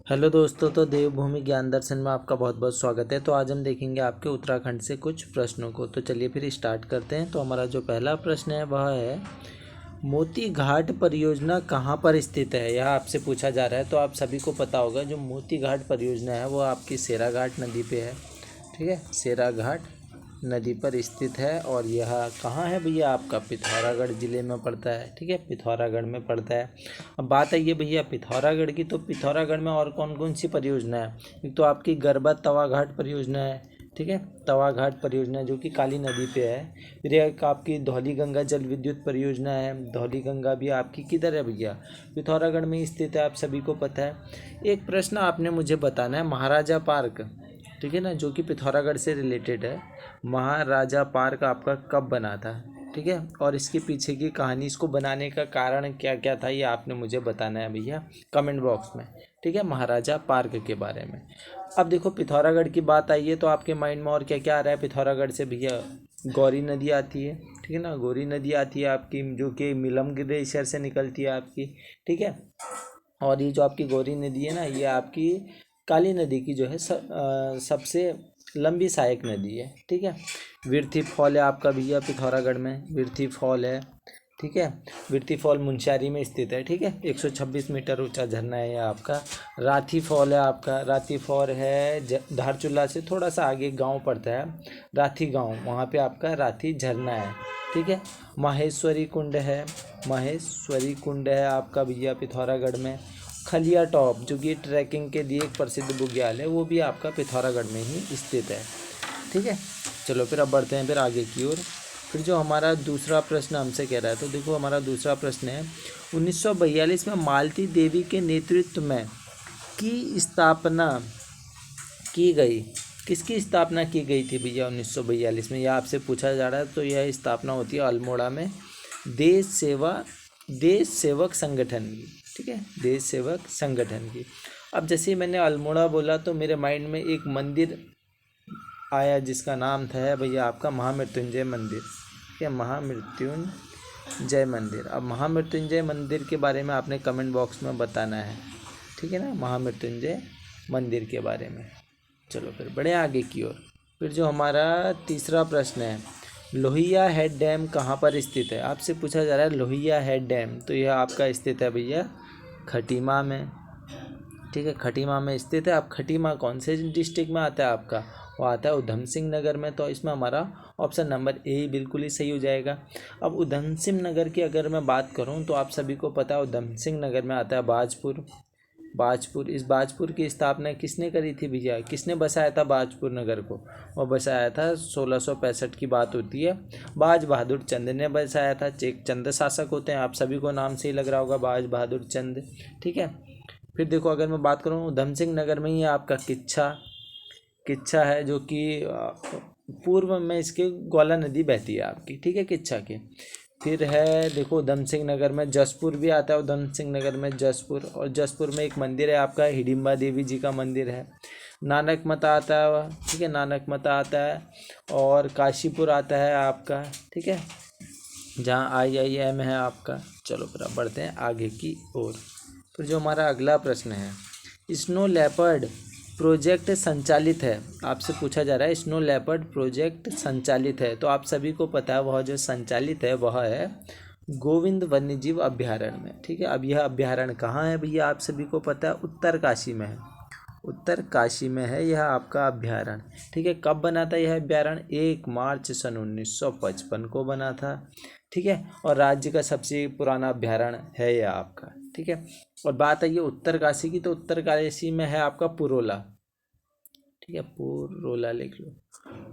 Hello दोस्तों, तो देवभूमि ज्ञान दर्शन में आपका बहुत बहुत स्वागत है। तो आज हम देखेंगे आपके उत्तराखंड से कुछ प्रश्नों को। तो चलिए फिर स्टार्ट करते हैं। तो हमारा जो पहला प्रश्न है वह है, मोती घाट परियोजना कहाँ पर स्थित है? यह आपसे पूछा जा रहा है। तो आप सभी को पता होगा, जो मोती घाट परियोजना है वो आपकी सेराघाट नदी पे है। ठीक है, सेराघाट नदी पर स्थित है। और यह कहाँ है भैया? आपका पिथौरागढ़ ज़िले में पड़ता है। ठीक है, पिथौरागढ़ में पड़ता है। अब बात आई है भैया पिथौरागढ़ की, तो पिथौरागढ़ में और कौन कौन सी परियोजना है? एक तो आपकी गरबा तवा घाट परियोजना है। ठीक है, तवा घाट परियोजना जो कि काली नदी पे है। फिर एक आपकी धौली गंगा जल विद्युत परियोजना है। धौली गंगा भी आपकी किधर है भैया? पिथौरागढ़ में स्थित है, आप सभी को पता है। एक प्रश्न आपने मुझे बताना है, महाराजा पार्क, ठीक है ना, जो कि पिथौरागढ़ से रिलेटेड है। महाराजा पार्क आपका कब बना था? ठीक है, और इसके पीछे की कहानी, इसको बनाने का कारण क्या क्या था, ये आपने मुझे बताना है भैया कमेंट बॉक्स में। ठीक है, महाराजा पार्क के बारे में। अब देखो, पिथौरागढ़ की बात आई है तो आपके माइंड में और क्या क्या आ रहा है? पिथौरागढ़ से भैया गौरी नदी आती है। ठीक है ना, गौरी नदी आती है आपकी, जो कि मिलम ग्लेशियर से निकलती है आपकी। ठीक है, और ये जो आपकी गौरी नदी है ना, ये आपकी काली नदी की जो है सबसे लंबी सहायक नदी है। ठीक है, विरथी फॉल है आपका भैया पिथौरागढ़ में, विरथी फॉल है। ठीक है, विरथी फॉल मुंशियारी में स्थित है। ठीक है, 126 मीटर ऊंचा झरना है ये आपका। राथी फॉल है आपका, राथी फॉल है धारचूला से थोड़ा सा आगे गांव पड़ता है, राथी गांव, वहाँ पे आपका राथी झरना है। ठीक है, माहेश्वरी कुंड है, माहेश्वरी कुंड है आपका भैया पिथौरागढ़ में। खलिया टॉप जो कि ट्रैकिंग के लिए एक प्रसिद्ध बुग्याल है, वो भी आपका पिथौरागढ़ में ही स्थित है। ठीक है, चलो फिर अब बढ़ते हैं फिर आगे की ओर। फिर जो हमारा दूसरा प्रश्न हमसे कह रहा है, तो देखो हमारा दूसरा प्रश्न है, 1942 में मालती देवी के नेतृत्व में की स्थापना की गई, किसकी स्थापना की गई थी भैया 1942 में? यह आपसे पूछा जा रहा है। तो यह स्थापना होती है अल्मोड़ा में देश सेवक संगठन की। ठीक है, देश सेवक संगठन की। अब जैसे ही मैंने अल्मोड़ा बोला तो मेरे माइंड में एक मंदिर आया जिसका नाम था भैया आपका महामृत्युंजय मंदिर। ठीक है, महामृत्युंजय मंदिर। अब महामृत्युंजय मंदिर के बारे में आपने कमेंट बॉक्स में बताना है। ठीक है ना, महामृत्युंजय मंदिर के बारे में। चलो फिर बढ़े आगे की ओर। फिर जो हमारा तीसरा प्रश्न है, लोहिया हेड डैम कहाँ पर स्थित है? आपसे पूछा जा रहा है लोहिया हेड डैम, तो यह आपका स्थित है भैया खटीमा में। ठीक है, खटीमा में स्थित है। अब खटीमा कौन से डिस्ट्रिक्ट में आता है आपका? वो आता है उधम सिंह नगर में। तो इसमें हमारा ऑप्शन नंबर ए ही बिल्कुल ही सही हो जाएगा। अब उधम सिंह नगर की अगर मैं बात करूं तो आप सभी को पता है उधम सिंह नगर में आता है बाजपुर। बाजपुर, इस बाजपुर की स्थापना किसने करी थी भैया? किसने बसाया था बाजपुर नगर को? वो बसाया था 1665 की बात होती है, बाज बहादुर चंद ने बसाया था। एक चंद शासक होते हैं, आप सभी को नाम से ही लग रहा होगा, बाज बहादुर चंद। ठीक है, फिर देखो अगर मैं बात करूँ उधम सिंह नगर में ही आपका किच्छा, किच्छा है जो कि पूर्व में इसके ग्वाला नदी बहती है आपकी। ठीक है, किच्छा के। फिर है देखो उधम सिंह नगर में जसपुर भी आता है, उधम सिंह नगर में जसपुर, और जसपुर में एक मंदिर है आपका, हिडिम्बा देवी जी का मंदिर है। नानक मता आता है। ठीक है, नानक मता आता है, और काशीपुर आता है आपका। ठीक है, जहाँ IIM है आपका। चलो फिर अब बढ़ते हैं आगे की ओर। फिर जो हमारा अगला प्रश्न है, स्नो लेपर्ड प्रोजेक्ट संचालित है, आपसे पूछा जा रहा है स्नो लेपर्ड प्रोजेक्ट संचालित है, तो आप सभी को पता है वह जो संचालित है वह है गोविंद वन्यजीव अभ्यारण्य में। ठीक है, अब यह अभ्यारण्य कहाँ है भैया? आप सभी को पता है उत्तरकाशी में है, उत्तरकाशी में है यह आपका अभ्यारण्य। ठीक है, कब बना था यह अभ्यारण्य? 1 मार्च सन 1955 को बना था। ठीक है, और राज्य का सबसे पुराना अभ्यारण्य है यह आपका। ठीक है, और बात आई है उत्तरकाशी की, तो उत्तरकाशी में है आपका पुरोला। ठीक है, पुरोला लिख लो,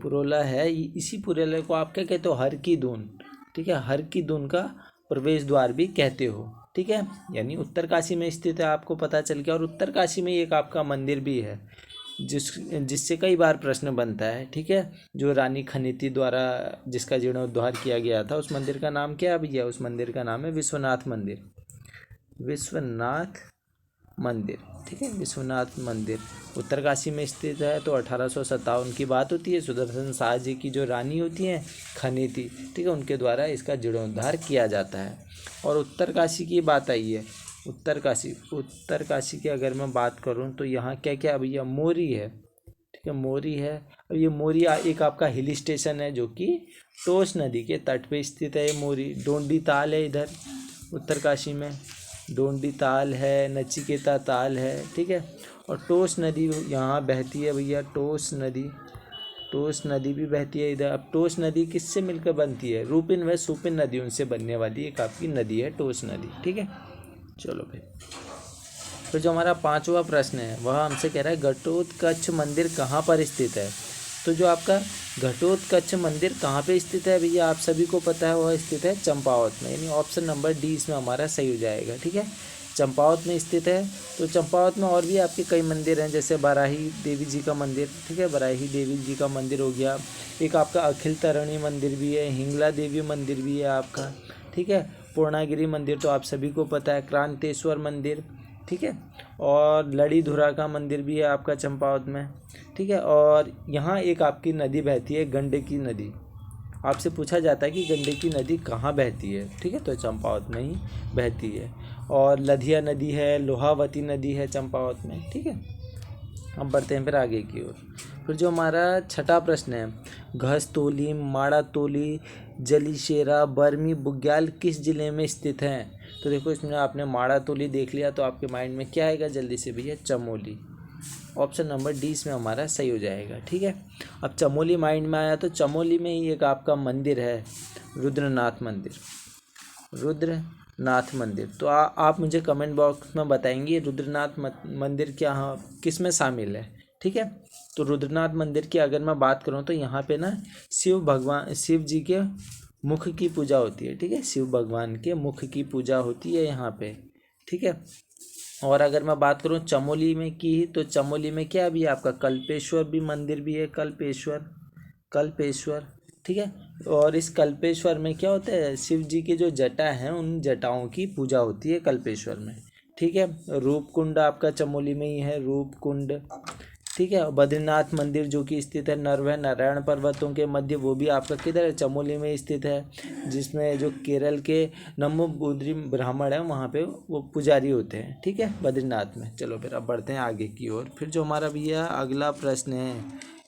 पुरोला है। इसी पुरोला को आप क्या कहते हो? हर की दून। ठीक है, हर की दून का प्रवेश द्वार भी कहते हो। ठीक है, यानी उत्तरकाशी में स्थित है, आपको पता चल गया। और उत्तरकाशी में एक आपका मंदिर भी है जिससे कई बार प्रश्न बनता है। ठीक है, जो रानी खनीति द्वारा जिसका जीर्णोद्धार किया गया था, उस मंदिर का नाम क्या है भैया? उस मंदिर का नाम है विश्वनाथ मंदिर, विश्वनाथ मंदिर। ठीक है, विश्वनाथ मंदिर उत्तरकाशी में स्थित है। तो 1857 की बात होती है, सुदर्शन शाह जी की जो रानी होती हैं खनीति, ठीक है, उनके द्वारा इसका जीर्णोद्धार किया जाता है। और उत्तरकाशी की बात आई है उत्तरकाशी की अगर मैं बात करूँ तो यहाँ क्या क्या भैया, मोरी है, ठीक है, मोरी है। अब ये मोरी एक आपका हिल स्टेशन है जो कि टोस नदी के तट पे स्थित है। ये मोरी, डोंडी ताल है इधर उत्तरकाशी में, डोंडी ताल है, नचिकेता ताल है, ठीक है। और टोस नदी यहाँ बहती है भैया, टोस नदी भी बहती है इधर। अब टोस नदी किससे मिलकर बनती है? रूपिन व सुपिन नदी उनसे बनने वाली एक आपकी नदी है टोस नदी, ठीक है। चलो भाई, तो जो हमारा 5वां प्रश्न है वह हमसे कह रहा है घटोत्कच मंदिर कहाँ पर स्थित है। तो जो आपका घटोत्कच मंदिर कहाँ पे स्थित है भैया, आप सभी को पता है, वह स्थित है चंपावत में, यानी ऑप्शन नंबर डी इसमें हमारा सही हो जाएगा, ठीक है। चंपावत में स्थित है। तो चंपावत में और भी आपके कई मंदिर हैं, जैसे बराही देवी जी का मंदिर, ठीक है, बराही देवी जी का मंदिर हो गया। एक आपका अखिल तरणी मंदिर भी है, हिंगला देवी मंदिर भी है आपका, ठीक है। पूर्णागिरी मंदिर तो आप सभी को पता है, क्रांतेश्वर मंदिर, ठीक है। और लड़ीधुरा का मंदिर भी है आपका चंपावत में, ठीक है। और यहाँ एक आपकी नदी बहती है, गंडकी नदी। आपसे पूछा जाता है कि गंडकी नदी कहाँ बहती है, ठीक है, तो चंपावत में ही बहती है। और लधिया नदी है, लोहावती नदी है चंपावत में, ठीक है। अब बढ़ते हैं फिर आगे की ओर। फिर जो हमारा छठा प्रश्न है, घसतोली, माड़ातोली, जलीशेरा, बरमी, बुग्याल किस जिले में स्थित हैं। तो देखो इसमें आपने माड़ातोली देख लिया तो आपके माइंड में क्या आएगा जल्दी से भैया, चमोली। ऑप्शन नंबर डी इसमें हमारा सही हो जाएगा, ठीक है। अब चमोली माइंड में आया तो चमोली में ही एक आपका मंदिर है, रुद्रनाथ मंदिर। तो आप मुझे कमेंट बॉक्स में बताएंगे रुद्रनाथ मंदिर क्या किस में शामिल है, ठीक है। तो रुद्रनाथ मंदिर की अगर मैं बात करूं तो यहाँ पे ना शिव जी के मुख की पूजा होती है, ठीक है, शिव भगवान के मुख की पूजा होती है यहाँ पे, ठीक है। और अगर मैं बात करूँ चमोली में की, तो चमोली में क्या भी आपका कल्पेश्वर भी मंदिर भी है, कल्पेश्वर, ठीक है। और इस कल्पेश्वर में क्या होता है, शिव जी के जो जटा हैं उन जटाओं की पूजा होती है कल्पेश्वर में, ठीक है। रूपकुंड आपका चमोली में ही है, रूपकुंड, ठीक है। बद्रीनाथ मंदिर जो कि स्थित है नरवह नारायण पर्वतों के मध्य, वो भी आपका किधर है, चमोली में स्थित है, जिसमें जो केरल के नम्बूद्री ब्राह्मण है वहाँ पे वो पुजारी होते हैं, ठीक है, बद्रीनाथ में। चलो फिर अब बढ़ते हैं आगे की ओर। फिर जो हमारा भैया अगला प्रश्न है,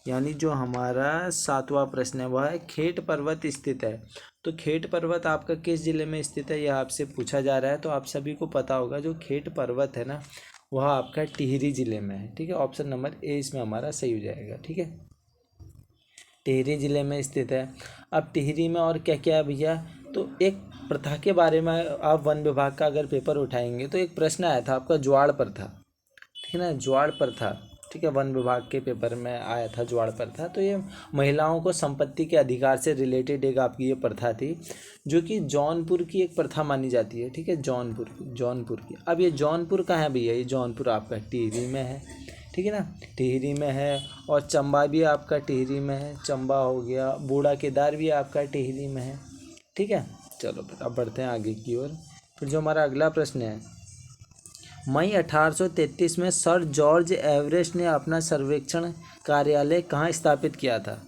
यानी जो हमारा 7वां प्रश्न है वह है खेट पर्वत स्थित है। तो खेट पर्वत आपका किस जिले में स्थित है, यह आपसे पूछा जा रहा है। तो आप सभी को पता होगा जो खेट पर्वत है ना, वह आपका टिहरी जिले में है, ठीक है। ऑप्शन नंबर ए इसमें हमारा सही हो जाएगा, ठीक है, टिहरी जिले में स्थित है। अब टिहरी में और क्या क्या है भैया, तो एक प्रथा के बारे में आप वन विभाग का अगर पेपर उठाएंगे तो एक प्रश्न आया था आपका ज्वाड़ प्रथा, ठीक है ना, ज्वाड़ प्रथा, ठीक है, वन विभाग के पेपर में आया था ज्वाड़ प्रथा। तो ये महिलाओं को संपत्ति के अधिकार से रिलेटेड एक आपकी ये प्रथा थी, जो कि जौनपुर की एक प्रथा मानी जाती है, ठीक है, जौनपुर की। अब ये जौनपुर कहाँ है भैया, ये जौनपुर आपका टिहरी में है, ठीक है ना, टिहरी में है। और चंबा भी आपका टिहरी में है, चंबा हो गया, बूढ़ा केदार भी आपका टिहरी में है, ठीक है। चलो फिर अब बढ़ते हैं आगे की ओर। फिर जो हमारा अगला प्रश्न है, मई 1833 में सर जॉर्ज एवरेस्ट ने अपना सर्वेक्षण कार्यालय कहाँ स्थापित किया था।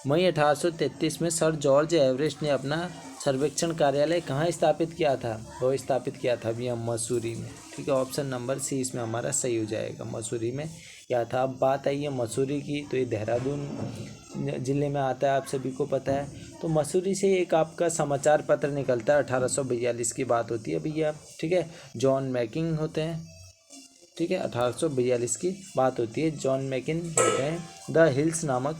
मई 1833 में सर जॉर्ज एवरेस्ट ने अपना सर्वेक्षण कार्यालय कहाँ स्थापित किया था, वो स्थापित किया था भैया मसूरी में, ठीक है। ऑप्शन नंबर सी इसमें हमारा सही हो जाएगा, मसूरी में क्या था। अब बात आई है मसूरी की, तो ये देहरादून ज़िले में आता है, आप सभी को पता है। तो मसूरी से एक आपका समाचार पत्र निकलता है, 1842 की बात होती है भैया, ठीक है, जॉन मैकिंग होते हैं, ठीक है, 1842 की बात होती है, जॉन मैकिन होते हैं, द हिल्स नामक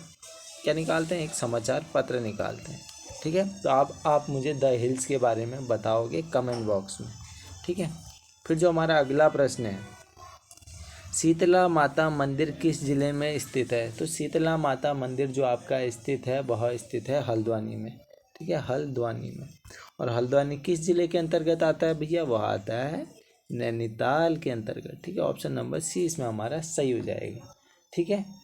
क्या निकालते हैं, एक समाचार पत्र निकालते हैं, ठीक है। तो आप मुझे द हिल्स के बारे में बताओगे कमेंट बॉक्स में, ठीक है। फिर जो हमारा अगला प्रश्न है, शीतला माता मंदिर किस जिले में स्थित है। तो शीतला माता मंदिर जो आपका स्थित है वह स्थित है हल्द्वानी में, ठीक है, हल्द्वानी में। और हल्द्वानी किस जिले के अंतर्गत आता है भैया, वह आता है नैनीताल के अंतर्गत, ठीक है। ऑप्शन नंबर सी इसमें हमारा सही हो जाएगा, ठीक है।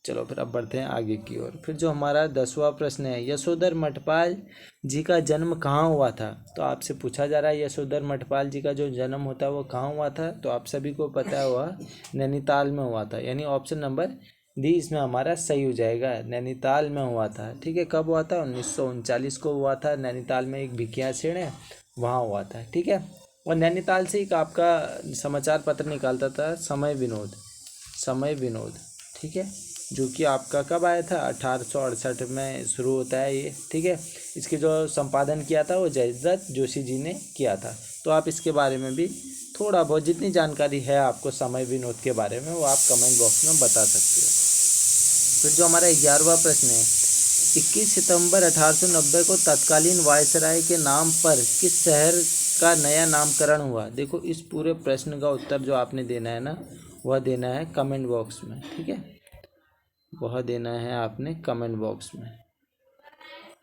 चलो फिर अब बढ़ते हैं आगे की ओर। फिर जो हमारा 10वां प्रश्न है, यशोधर मठपाल जी का जन्म कहाँ हुआ था। तो आपसे पूछा जा रहा है यशोधर मठपाल जी का जो जन्म होता है वो कहाँ हुआ था। तो आप सभी को पता है वह नैनीताल में हुआ था, यानी ऑप्शन नंबर डी इसमें हमारा सही हो जाएगा, नैनीताल में हुआ था, ठीक है। कब हुआ था, 1939 को हुआ था, नैनीताल में एक भिकिया सेण है वहाँ हुआ था, ठीक है। और नैनीताल से एक आपका समाचार पत्र निकालता था समय विनोद, समय विनोद, ठीक है, जो कि आपका कब आया था, 1868 में शुरू होता है ये, ठीक है। इसके जो संपादन किया था वो जयदत्त जोशी जी ने किया था। तो आप इसके बारे में भी थोड़ा बहुत जितनी जानकारी है आपको समय विनोद के बारे में वो आप कमेंट बॉक्स में बता सकते हो। फिर जो हमारा 11वां प्रश्न है, 21 सितंबर 1890 को तत्कालीन वायसराय के नाम पर किस शहर का नया नामकरण हुआ। देखो इस पूरे प्रश्न का उत्तर जो आपने देना है ना, वह देना है कमेंट बॉक्स में, ठीक है, वह देना है आपने कमेंट बॉक्स में।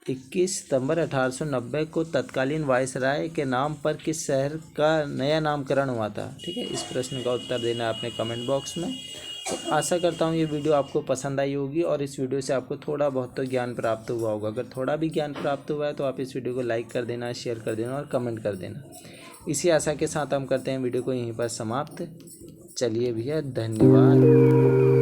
21 सितंबर 1890 को तत्कालीन वायसराय के नाम पर किस शहर का नया नामकरण हुआ था, ठीक है, इस प्रश्न का उत्तर देना है आपने कमेंट बॉक्स में। तो आशा करता हूँ ये वीडियो आपको पसंद आई होगी और इस वीडियो से आपको थोड़ा बहुत तो ज्ञान प्राप्त हुआ होगा। अगर थोड़ा भी ज्ञान प्राप्त हुआ है तो आप इस वीडियो को लाइक कर देना, शेयर कर देना और कमेंट कर देना। इसी आशा के साथ हम करते हैं वीडियो को यहीं पर समाप्त। चलिए भैया, धन्यवाद।